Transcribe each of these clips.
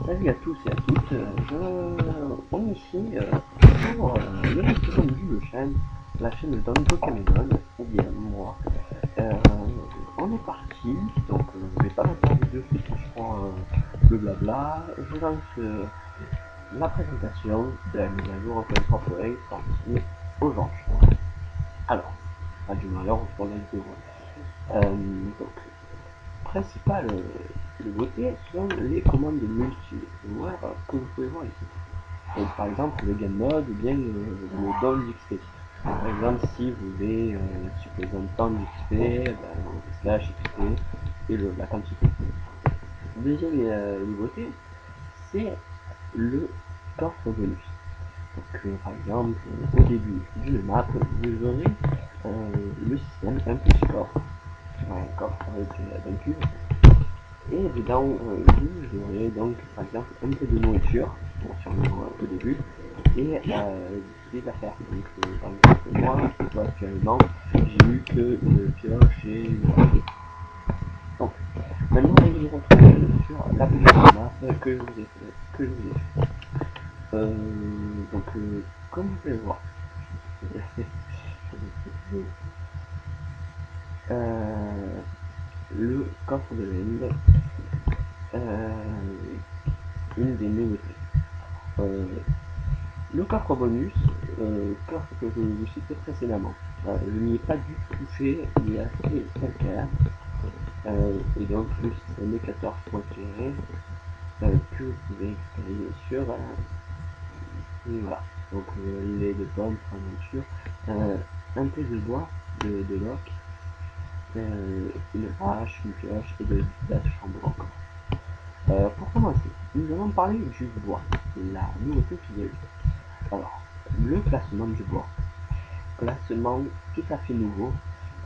Salut à tous et à toutes, on est ici pour le restaurant de chaîne, la chaîne de Don Pokémon, ou bien moi. On est parti, donc je vais pas m'attarder dessus, je prends le blabla, je lance la présentation de la mise à jour 23.1 sortie aujourd'hui. Alors, du malheur, on se tourne avec donc, principale nouveauté sont les commandes multi-joueurs que vous pouvez voir ici. Donc, par exemple le game mode ou bien le don d'XP. Par exemple, si vous voulez supposons tant d'XP, slash XP et la quantité. Deuxième nouveauté, c'est le coffre bonus. Donc, par exemple, au début d'une map, vous aurez le système un petit coffre, un coffre avec un cube. Et dedans, vous aurez donc par exemple un peu de nourriture, sûrement au début, et des affaires. Donc, par exemple, moi, actuellement, j'ai eu que une pioche et une roche. Donc, maintenant, on nous retrouve sur la petite map que je vous ai fait. Comme vous pouvez voir, le coffre de l'Inde, une des nouveautés. Le coffre bonus, coffre que je vous citais précédemment, je n'y ai pas dû toucher, il est assez calcaire, et donc le système des 14 points tirés que vous pouvez expérimenter sur voilà. Donc lait de pomme, nature, un peu de bois, de loc, une hache, une pioche et de la chambre encore. Pour commencer, nous allons parler du bois, la nouveauté qu'il y a eu. Alors, le classement du bois. Classement tout à fait nouveau.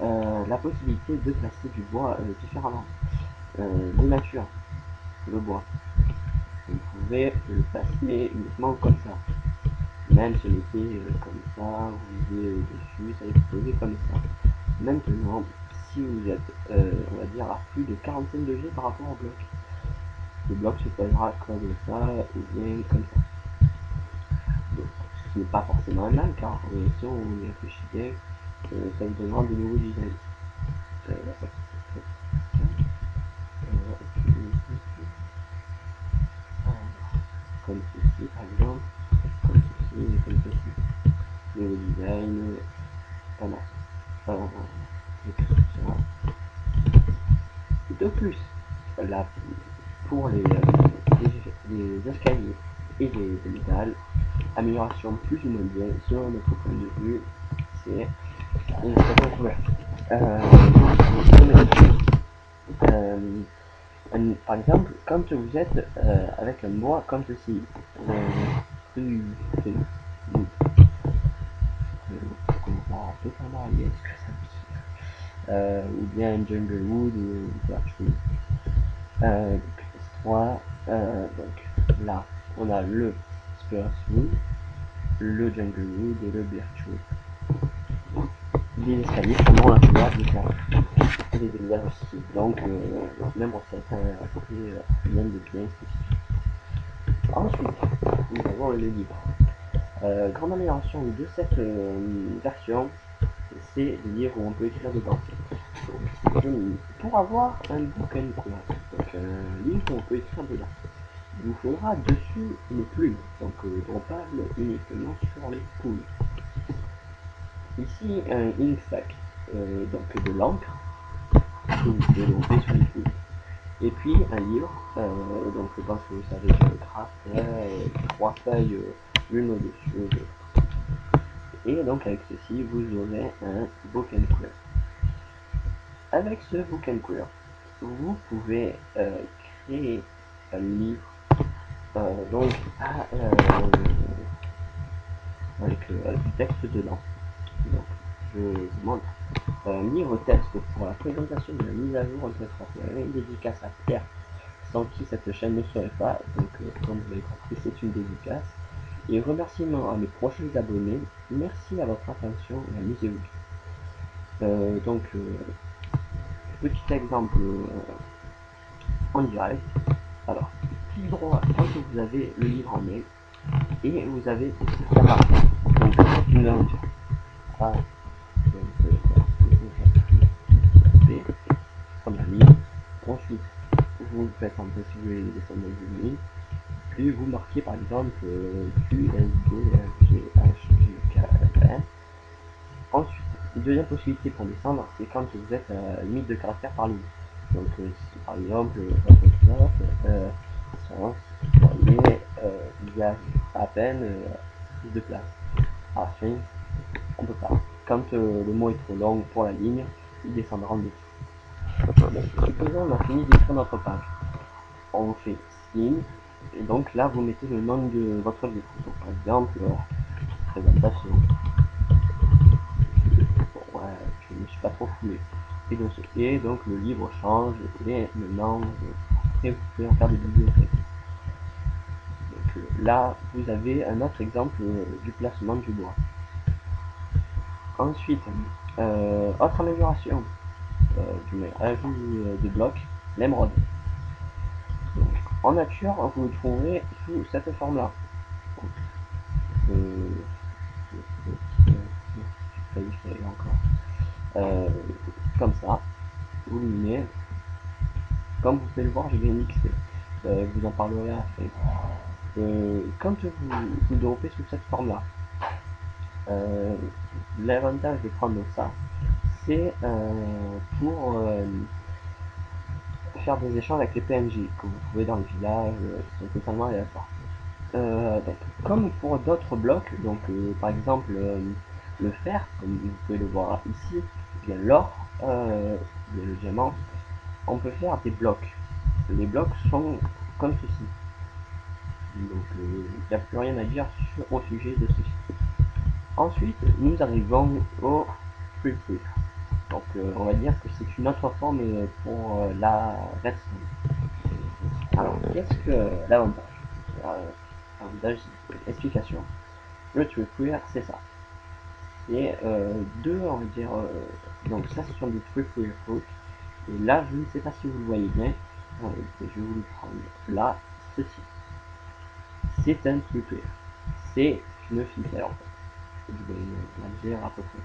La possibilité de placer du bois différemment. De nature, le bois. Vous pouvez le placer uniquement comme ça. Même si était comme ça, vous vivez dessus, ça est posé comme ça. Maintenant, si vous êtes, on va dire, à plus de 45 degrés par rapport au bloc, le bloc se posera comme ça ou bien comme ça. Donc, ce qui n'est pas forcément un mal, car si on y réfléchit bien, ça vous donnera de nouveaux designs. Comme ceci par exemple, comme ceci et comme ceci. Nouveau design, pas mal. De plus, là, pour les escaliers et les métal, amélioration plus ou moins bien selon notre point de vue, c'est une certaine couverture. Par exemple, quand vous êtes avec un bois comme ceci, totalement allié à ce que ça veut dire. Ou bien un jungle wood ou birchwood. Donc là, on a le spruce wood, le jungle wood et le birchwood. Les escaliers sont la couleur du terrain. Et les dégâts aussi. Donc, même recette rien de bien spécifique. Ensuite, nous avons le livre. Grande amélioration de cette version, c'est des livres où on peut écrire dedans. Donc, pour avoir un bouquin couleur, donc un livre où on peut écrire dedans, il vous faudra dessus une plume, donc droppable uniquement sur les poules. Ici, un inksack, donc de l'encre, que vous pouvez dropper sur les poules. Et puis un livre, donc je pense que vous savez que le craft, 3 feuilles l'une au-dessus de l'autre. Et donc avec ceci, vous aurez un book and queer. Avec ce book and queer, vous pouvez créer un livre donc avec du texte dedans. Donc je vous montre un livre texte pour la présentation de la mise à jour en 3.1, dédicace à Pierre, sans qui cette chaîne ne serait pas. Donc comme vous l'avez compris, c'est une dédicace. Et remerciements à mes prochains abonnés. Merci à votre attention et amusez-vous. Petit exemple en direct. Alors, clic droit quand vous avez le livre en main et vous avez ce qui apparaît. Donc une langue A, première ligne. Ensuite, vous faites un peu si vous voulez descendre de ligne. Puis vous marquez par exemple Q, S, D, F, G, H, J, K, L, M. Ensuite, deuxième possibilité pour descendre, c'est quand vous êtes à limite de caractères par ligne. Donc si par exemple, vous voyez, il y a à peine plus de place. À la fin, on peut pas. Quand le mot est trop long pour la ligne, il descendra en dessous. Supposons on a fini d'écrire notre page. On fait signe, et donc là vous mettez le nom de votre livre. Donc par exemple, présentation. Bon, ouais, je ne me suis pas trop foulé. Et donc le livre change et le nom, et vous pouvez en faire des bibliothèques. Donc là vous avez un autre exemple du placement du bois. Ensuite, autre amélioration du ajout de blocs, l'émeraude. En nature, vous le trouverez sous cette forme-là. Comme ça, vous luminez. Comme vous pouvez le voir, j'ai bien mixé. Je vous en parlerai après. Quand vous dropez sous cette forme-là, l'avantage de prendre ça, c'est pour faire des échanges avec les PNJ que vous trouvez dans le village, qui sont totalement aléatoires. Donc, comme pour d'autres blocs, donc par exemple le fer, comme vous pouvez le voir ici, bien l'or, bien le diamant, on peut faire des blocs. Les blocs sont comme ceci. Donc il n'y a plus rien à dire au sujet de ceci. Ensuite, nous arrivons au free. Donc on va dire que c'est une autre forme pour la redstone. Alors, qu'est-ce que l'avantage? Explication. Le tripwire, c'est ça. C'est deux, on va dire, donc ça ce sont des tripwire fruits. Et là, je ne sais pas si vous le voyez bien. Je vais vous le prendre là, ceci. C'est un tripwire. C'est une ficelle en fait. Je vais la dire à peu près.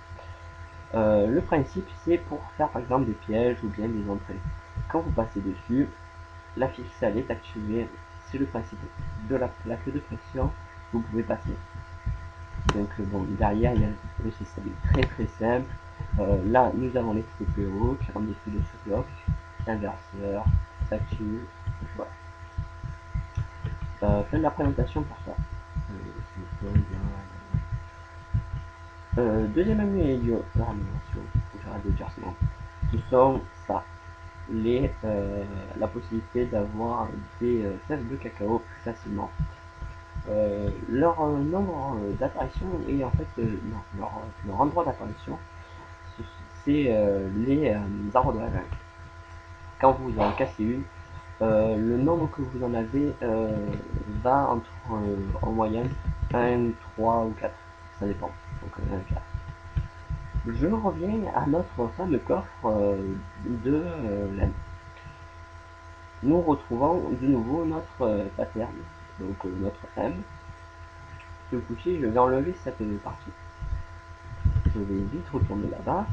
Le principe, c'est pour faire par exemple des pièges ou bien des entrées. Quand vous passez dessus, la ficelle est activée. C'est le principe de la plaque de pression. Vous pouvez passer. Donc bon, derrière il y a le système très très simple. Là nous avons les CPU qui rendent des de ce bloc, inverseur, s'active, voilà. Fin de la présentation pour ça. Deuxième amélioration, j'arrête de dire ce nom, qui sont ça, la possibilité d'avoir des fèves de cacao plus facilement. Leur nombre d'apparition et en fait leur endroit d'apparition, c'est les arbres de la jungle. Quand vous en cassez une, le nombre que vous en avez va entre en moyenne 1, 3 ou 4, ça dépend. Donc 1, 4. Je reviens à notre fameux coffre de laine. Nous retrouvons de nouveau notre pattern, donc notre M. Ce coup-ci, je vais enlever cette partie. Je vais vite retourner là-bas.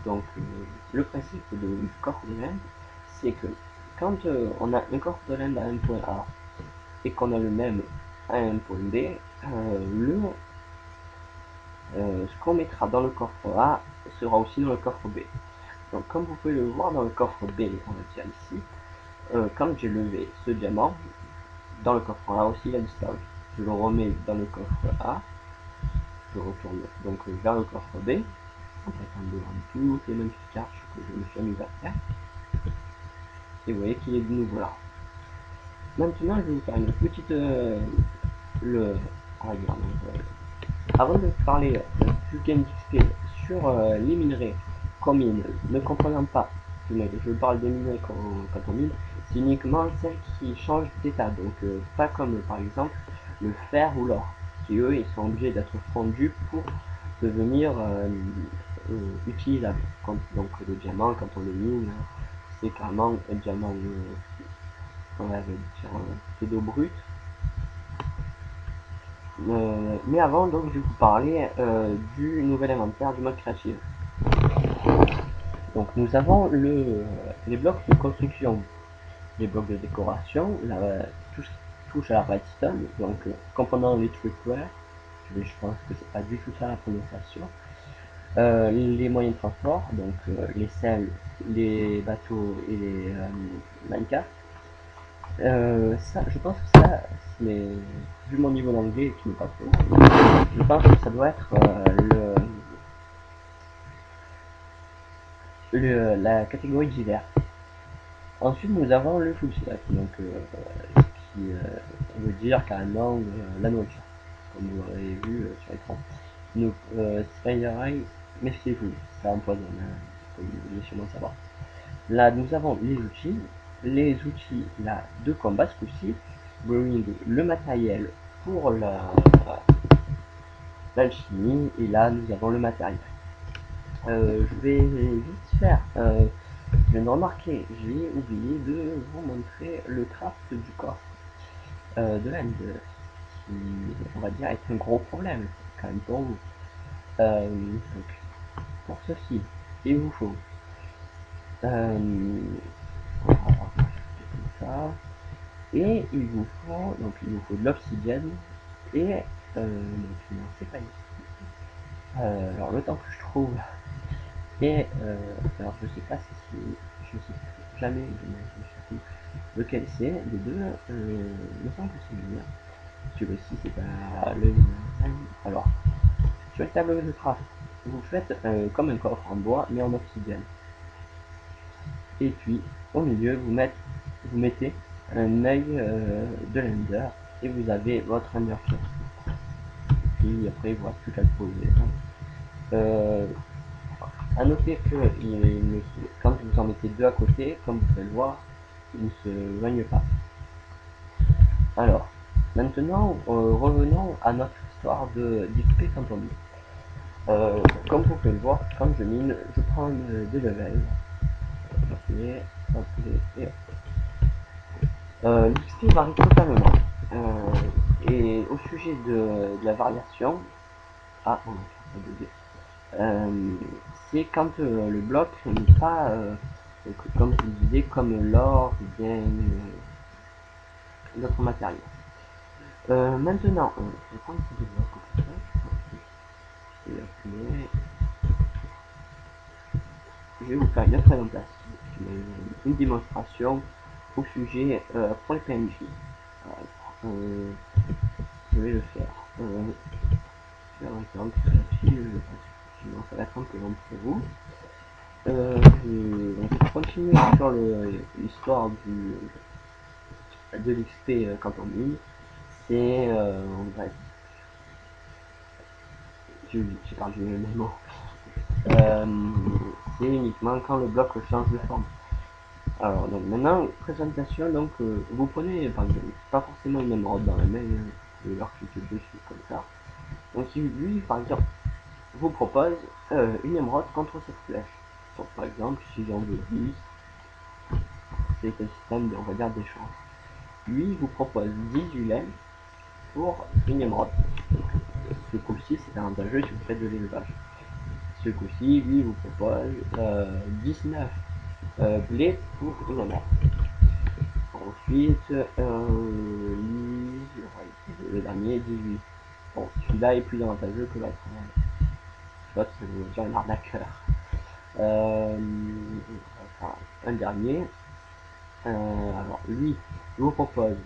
Donc, le principe du coffre de laine, c'est que quand on a un coffre de laine à un point A et qu'on a le même à un point B, ce qu'on mettra dans le coffre A sera aussi dans le coffre B. Donc, comme vous pouvez le voir dans le coffre B, on va dire ici, quand j'ai levé ce diamant, dans le coffre A aussi il a disparu. Je le remets dans le coffre A, je retourne donc vers le coffre B, en mettant devant toutes les magnifiques cartes que je me suis amusé à faire. Et vous voyez qu'il est de nouveau là. Maintenant, je vais vous faire une petite... avant de parler du game XP sur les minerais comme mine, ne comprenant pas, je parle des minerais quand on mine, c'est uniquement celles qui changent d'état, donc pas comme par exemple le fer ou l'or, qui eux ils sont obligés d'être fondus pour devenir utilisables. Donc le diamant, quand on le mine, c'est carrément un diamant on va dire pseudo brut. Mais avant, donc, je vais vous parler du nouvel inventaire du mode créatif. Donc, nous avons les blocs de construction, les blocs de décoration, tout ce qui touche à la redstone, donc composant les tripware, je pense que c'est pas du tout ça la prononciation. Les moyens de transport, donc les selles, les bateaux et les minecarts. Ça, je pense que ça, vu mon niveau d'anglais qui n'est pas trop, je pense que ça doit être la catégorie d'hiver. Ensuite, nous avons le food slot, donc ce qui veut dire carrément la nourriture, comme vous l'avez vu sur l'écran. Donc, Spider-Eye, méfiez-vous, ça empoisonne, hein, comme vous devez sûrement savoir. Là, nous avons les outils là, de combat ce coup-ci, le matériel pour l'alchimie, et là, nous avons le matériel. Je vais vite faire. Je viens de remarquer, j'ai oublié de vous montrer le craft du corps de l'Ender, qui, on va dire, est un gros problème quand même pour vous. Donc, pour ceci, il vous faut ça, et il vous faut de l'obsidienne et donc non, c'est pas ici. Alors le temps que je trouve et alors je sais pas si je sais jamais lequel c'est des deux. Il me semble que c'est lui. Celui-ci c'est pas le. Alors sur le tableau de craft, vous faites comme un coffre en bois mais en obsidienne. Et puis au milieu vous mettez un œil de l'ender et vous avez votre ender chest. Puis après il vous reste plus qu'à le poser. A noter que quand vous en mettez deux à côté, comme vous pouvez le voir, ils ne se joignent pas. Alors, maintenant, revenons à notre histoire d'XP quand on mine. Comme vous pouvez le voir, quand je mine, je prends des levels. L'XP varie totalement. Et au sujet de la variation, c'est quand le bloc n'est pas, comme je vous disais, comme l'or ou bien d'autres matériaux. Maintenant, je vais prendre ce bloc. Je vais vous faire une présentation, une démonstration au sujet pour les PNJ. Je vais le faire. Sinon, ça va être un peu long pour vous. Donc, pour continuer sur l'histoire de l'XP quand on mine, c'est bref, j'ai perdu mes mots. C'est uniquement quand le bloc change de forme. Alors donc maintenant présentation, donc vous prenez par exemple pas forcément une émeraude dans la main, vous pouvez leur cliquer dessus comme ça. Donc si lui par exemple vous propose une émeraude contre cette flèche. Donc par exemple si j'en veux 10, c'est un système on va dire d'échange. Lui vous propose 18 laines pour une émeraude. Ce coup-ci c'est avantageux si vous faites de l'élevage. Ce coup-ci lui vous propose 19 blés pour une émeraude. Ensuite, le dernier 18. Bon, celui-là est plus avantageux que l'autre. L'autre, c'est déjà un arnaqueur. Enfin, un dernier. Alors, lui, je vous propose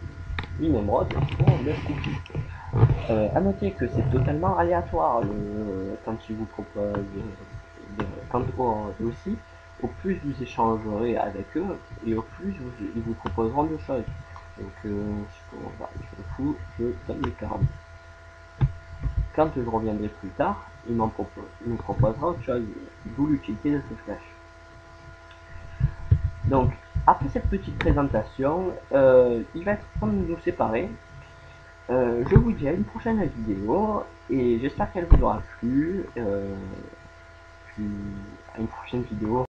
une émeraude pour 9 cookies. A noter que c'est totalement aléatoire quand il vous propose. Aussi, au plus vous échangerez avec eux, et au plus ils vous proposeront de choses. Donc, je m'en fous, je donne les cartes. Quand je reviendrai plus tard, il me proposera autre chose, d'où l'utilité de ces flèches. Donc, après cette petite présentation, il va être temps de nous séparer. Je vous dis à une prochaine vidéo, et j'espère qu'elle vous aura plu. Puis à une prochaine vidéo.